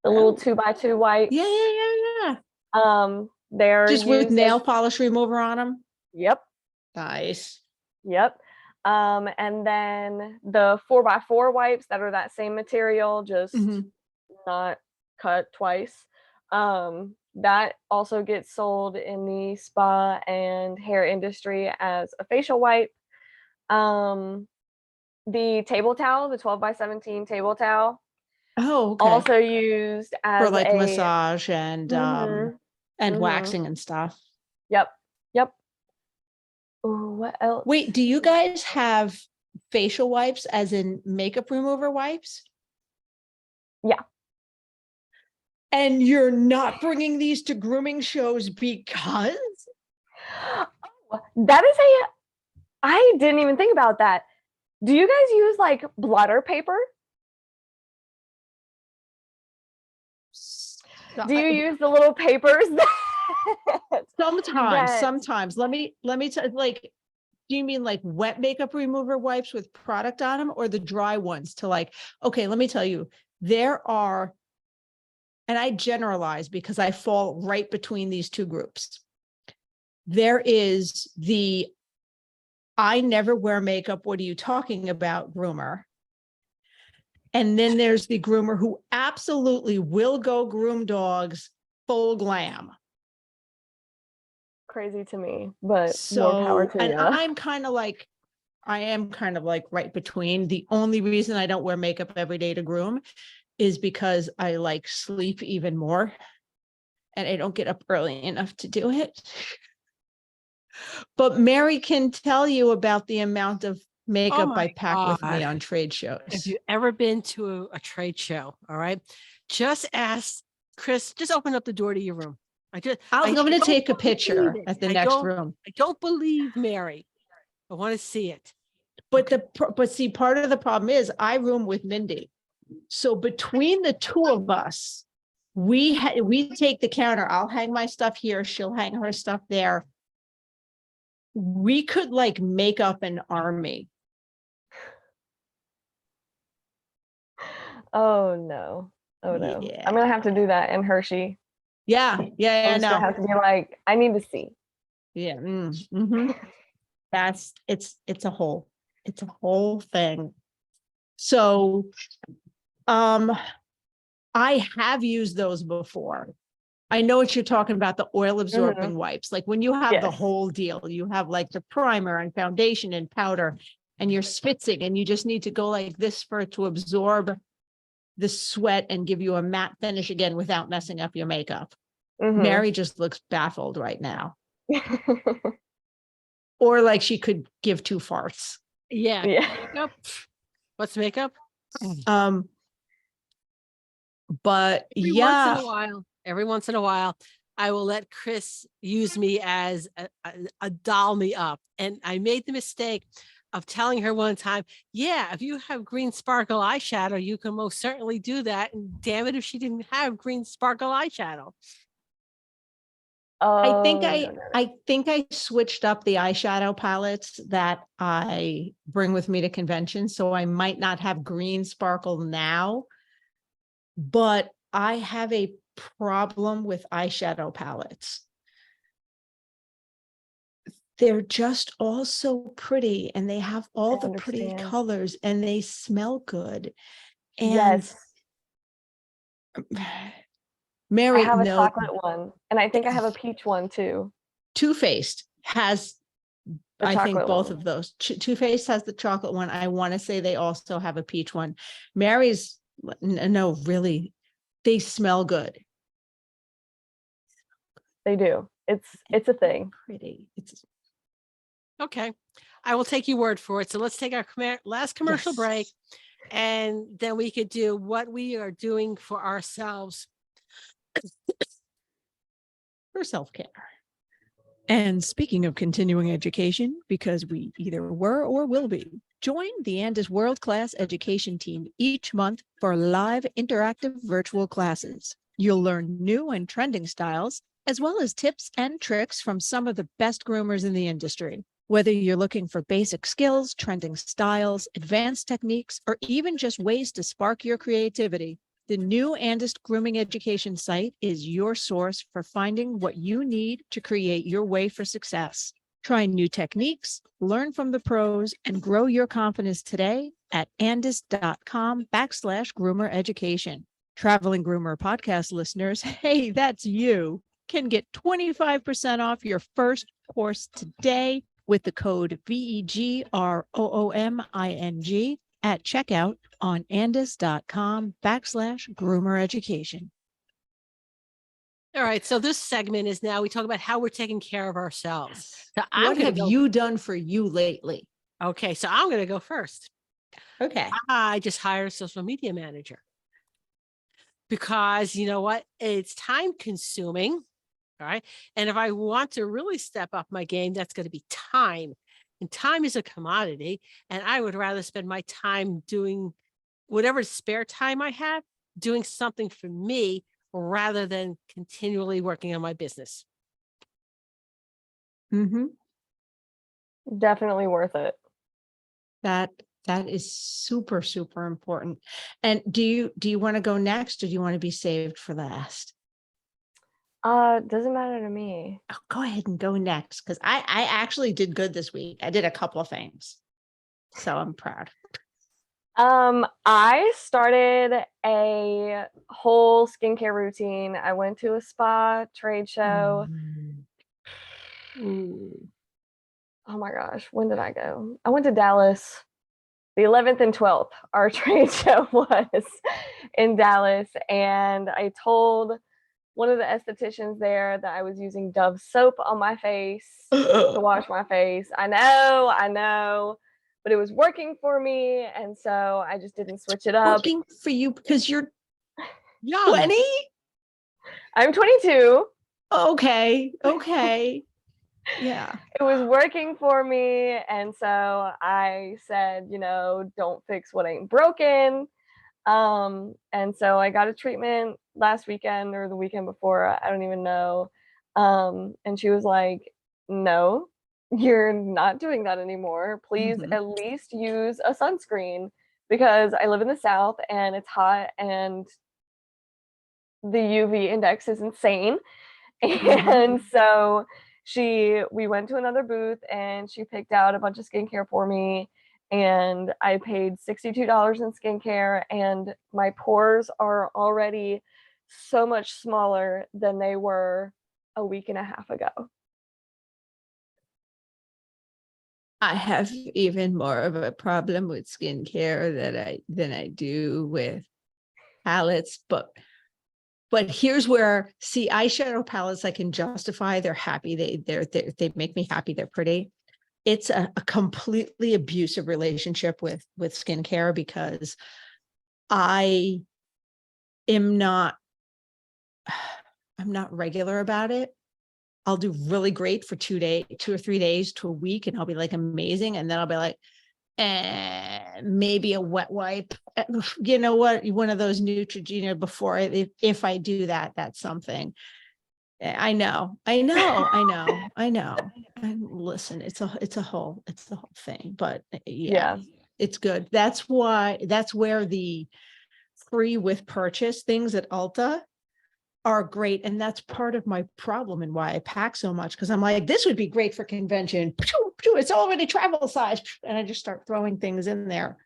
the little 2x2 wipes. yeah. They're Just with used nail as, polish remover on them. yep, Nice. yep. And then the 4x4 wipes that are that same material, just Mhm. not cut twice. That also gets sold in the spa and hair industry as a facial wipe. The table towel, the 12x17 table towel, Oh, okay. also used For as like a massage and Mhm, mhm. waxing and stuff. Yep, yep. Ooh, what else? Wait, do you guys have facial wipes as in makeup remover wipes? Yeah. And you're not bringing these to grooming shows because? Oh, that is I didn't even think about that. Do you guys use like blotter paper? Do you use the little papers Sometimes. Let me like, do you mean like wet makeup remover wipes with product on them, or the dry ones to like, okay, let me tell you, there are, and I generalize because I fall right between these two groups. There is the I never wear makeup, what are you talking about groomer? And then there's the groomer who absolutely will go groom dogs full glam. Crazy to me, but more power to and you. I am kind of like right between. The only reason I don't wear makeup every day to groom is because I like sleep even more and I don't get up early enough to do it. But Mary can tell you about the amount of makeup I pack with me on trade shows. If you've ever been to a trade show, all right, just ask Chris, just open up the door to your room. I'm going to take a picture it. at the next room. I don't believe Mary. I want to see it. But see, part of the problem is I room with Mindy. So between the two of us, we take the counter. I'll hang my stuff here. She'll hang her stuff there. We could like make up an army. Oh no. Oh no. Yeah. I'm gonna have to do that in Hershey. Yeah. I'm just gonna have to be like, I need to see. Yeah. That's it's a whole thing. So I have used those before. I know what you're talking about, the oil absorbing wipes. Like when you have the Yes. whole deal, you have like the primer and foundation and powder and you're spitzing and you just need to go like this for it to absorb the sweat and give you a matte finish again without messing up your makeup. Mary just looks baffled right now. Or like she could give two farts. Yeah. Makeup. What's makeup? But every once in a while, I will let Chris use me as a doll me up. And I made the mistake of telling her one time, yeah, if you have green sparkle eyeshadow, you can most certainly do that. And damn it, if she didn't have green sparkle eyeshadow. I think I switched up the eyeshadow palettes that I bring with me to conventions. So I might not have green sparkle now, but I have a problem with eyeshadow palettes. They're just all so pretty and they have all the pretty colors and they smell good. And Mary, I have a chocolate one and I think I have a peach one too. Too Faced has The I think chocolate both one. of those. Too Faced has the chocolate one. I want to say they also have a peach one. Mary's, no, really, they smell good. They do. It's a thing. Pretty. It's Okay. I will take your word for it. So let's take our last commercial yes. break, and then we could do what we are doing for ourselves. For self-care. And speaking of continuing education, because we either were or will be, join the Andis world-class education team each month for live interactive virtual classes. You'll learn new and trending styles, as well as tips and tricks from some of the best groomers in the industry. Whether you're looking for basic skills, trending styles, advanced techniques, or even just ways to spark your creativity, the new Andis Grooming Education site is your source for finding what you need to create your way for success. Try new techniques, learn from the pros, and grow your confidence today at andis.com/groomer education. Traveling Groomer podcast listeners, hey, that's you, can get 25% off your first course today with the code VEGROOMING at checkout on andis.com/groomer education. All right. So this segment is now we talk about how we're taking care of ourselves. So I'm What gonna have go. you done for you lately? Okay. So I'm going to go first. Okay. I just hired a social media manager because you know what? It's time consuming. All right. And if I want to really step up my game, that's going to be time. And time is a commodity. And I would rather spend my time doing whatever spare time I have, doing something for me rather than continually working on my business. Mm-hmm. Definitely worth it. That is super, super important. And do you want to go next, or do you want to be saved for last? Doesn't matter to me. Oh, go ahead and go next, because I actually did good this week. I did a couple of things, so I'm proud. I started a whole skincare routine. I went to a spa trade show. Ooh. Oh my gosh, when did I go? I went to Dallas. The 11th and 12th, our trade show was in Dallas. And I told one of the estheticians there that I was using Dove soap on my face to wash my face. I know, but it was working for me. And so I just didn't switch it up. Working for you because you're Young. 20? I'm 22. Okay. Yeah. It was working for me. And so I said, don't fix what ain't broken. And so I got a treatment last weekend or the weekend before, I don't even know. And she was like, no, you're not doing that anymore. Please at least use a sunscreen, because I live in the South and it's hot and the UV index is insane. And so we went to another booth and she picked out a bunch of skincare for me. And I paid $62 in skincare, and my pores are already so much smaller than they were a week and a half ago. I have even more of a problem with skincare than I do with palettes, but here's where, see, eyeshadow palettes I can justify. They're happy. They make me happy. They're pretty. It's a completely abusive relationship with skincare, because I'm not regular about it. I'll do really great for 2 or 3 days to a week, and I'll be like amazing. And then I'll be like, maybe a wet wipe, you know what? One of those Neutrogena before, if I do that, that's something. I know. And listen, it's a whole thing, but yeah, it's good. That's where the free with purchase things at Ulta are great. And that's part of my problem and why I pack so much, because I'm like, this would be great for convention. It's already travel size. And I just start throwing things in there.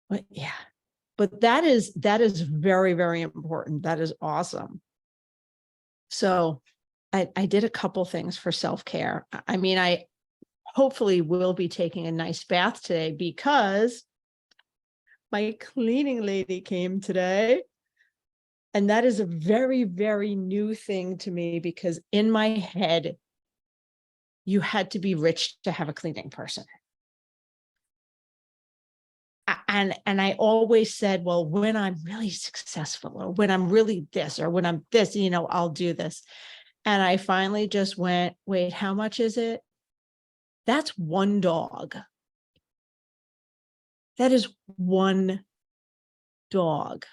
But yeah, but that is very, very important. That is awesome. So I did a couple things for self-care. I mean, I hopefully will be taking a nice bath today because my cleaning lady came today. And that is a very, very new thing to me because in my head, you had to be rich to have a cleaning person. And I always said, well, when I'm really successful or when I'm really this or when I'm this, I'll do this. And I finally just went, wait, how much is it? That's one dog. That is one dog.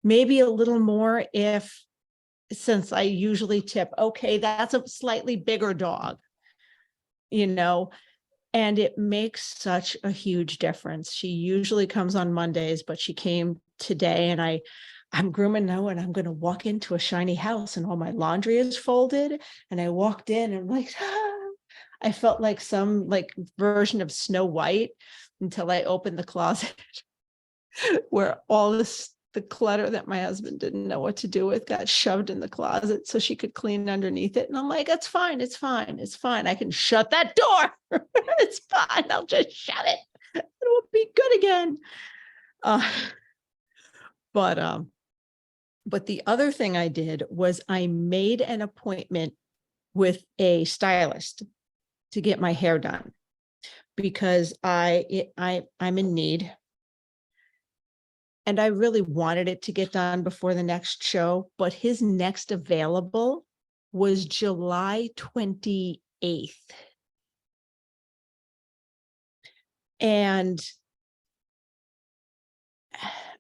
Maybe a little more since I usually tip, okay, that's a slightly bigger dog, and it makes such a huge difference. She usually comes on Mondays, but she came today and I'm grooming now and I'm going to walk into a shiny house and all my laundry is folded. And I walked in and I'm like, I felt like some version of Snow White until I opened the closet where all the clutter that my husband didn't know what to do with got shoved in the closet so she could clean underneath it. And I'm like, it's fine. It's fine. It's fine. I can shut that door. It's fine. I'll just shut it. It will be good again. But the other thing I did was I made an appointment with a stylist to get my hair done because I'm in need. And I really wanted it to get done before the next show, but his next available was July 28th. And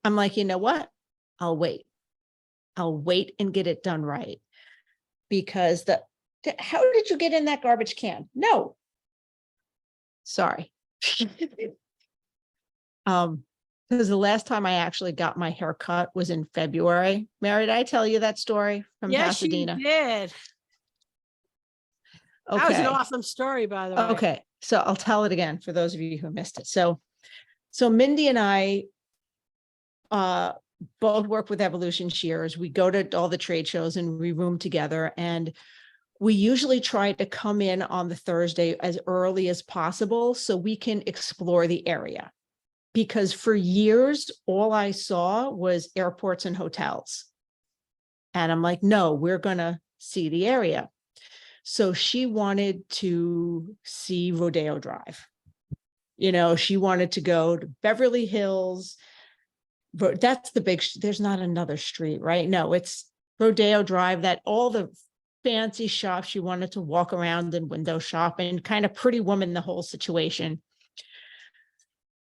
I'm like, you know what? I'll wait. I'll wait and get it done right. Because how did you get in that garbage can? No. Sorry. Because the last time I actually got my hair cut was in February. Mary, did I tell you that story from Pasadena? Yes, you did. That was an awesome story, by the way. Okay, so I'll tell it again for those of you who missed it. So Mindy and I both work with Evolution Shears. We go to all the trade shows and we room together, and we usually try to come in on the Thursday as early as possible so we can explore the area. Because for years, all I saw was airports and hotels. And I'm like, no, we're going to see the area. So she wanted to see Rodeo Drive. She wanted to go to Beverly Hills. That's the big, there's not another street, right? No, it's Rodeo Drive, that all the fancy shops. She wanted to walk around and window shop and kind of Pretty Woman, the whole situation.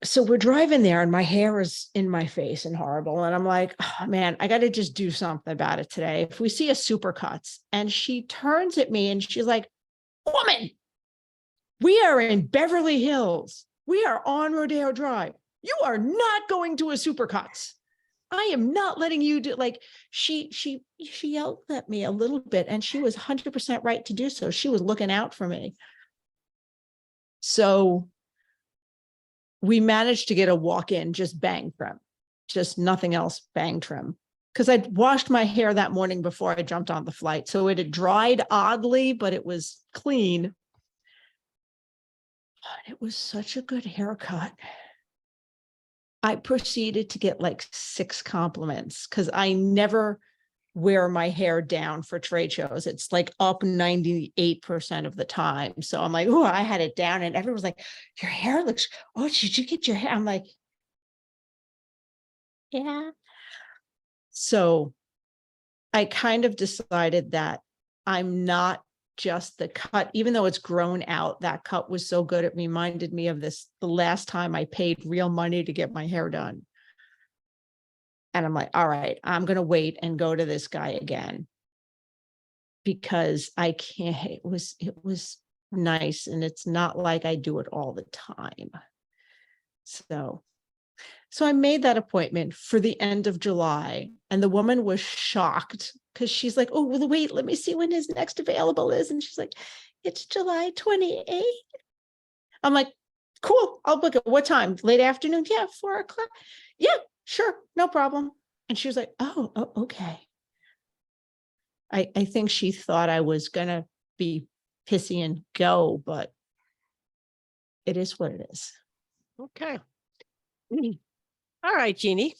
So we're driving there and my hair is in my face and horrible. And I'm like, oh man, I got to just do something about it today. If we see a Supercuts, and she turns at me and she's like, woman, we are in Beverly Hills. We are on Rodeo Drive. You are not going to a Supercuts. I am not letting you do, she yelled at me a little bit and she was 100% right to do so. She was looking out for me. So we managed to get a walk-in, just bang trim, just nothing else, bang trim. Because I'd washed my hair that morning before I jumped on the flight. So it had dried oddly, but it was clean. But it was such a good haircut. I proceeded to get 6 compliments because I never wear my hair down for trade shows. It's up 98% of the time. So I'm like, oh, I had it down. And everyone's like, your hair looks, oh, did you get your hair? I'm like, yeah. So I kind of decided that I'm not just the cut, even though it's grown out, that cut was so good. It reminded me of the last time I paid real money to get my hair done. And I'm like, all right, I'm going to wait and go to this guy again because I can't, it was nice. And it's not like I do it all the time. So I made that appointment for the end of July, and the woman was shocked because she's like, oh, well, wait, let me see when his next available is. And she's like, it's July 28th. I'm like, cool, I'll book it. What time? Late afternoon? Yeah, 4 o'clock. Yeah, sure, no problem. And she was like, oh, okay. I think she thought I was going to be pissy and go, but it is what it is. Okay. All right, Jeannie.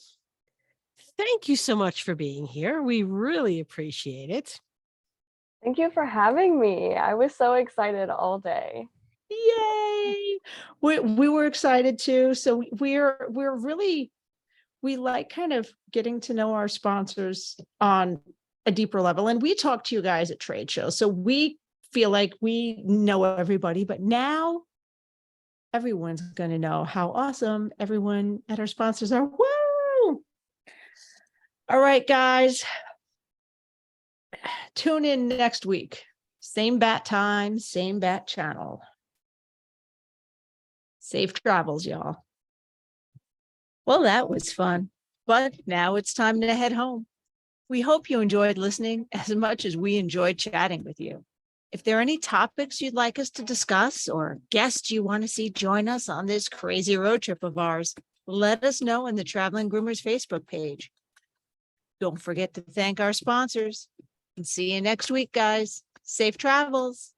Thank you so much for being here. We really appreciate it. Thank you for having me. I was so excited all day. Yay! We were excited too. So we're really, we like kind of getting to know our sponsors on a deeper level. And we talk to you guys at trade shows. So we feel like we know everybody, but now everyone's going to know how awesome everyone at our sponsors are. Woo! All right, guys. Tune in next week. Same bat time, same bat channel. Safe travels, y'all. Well, that was fun, but now it's time to head home. We hope you enjoyed listening as much as we enjoyed chatting with you. If there are any topics you'd like us to discuss or guests you want to see join us on this crazy road trip of ours, let us know in the Traveling Groomers Facebook page. Don't forget to thank our sponsors and see you next week, guys. Safe travels.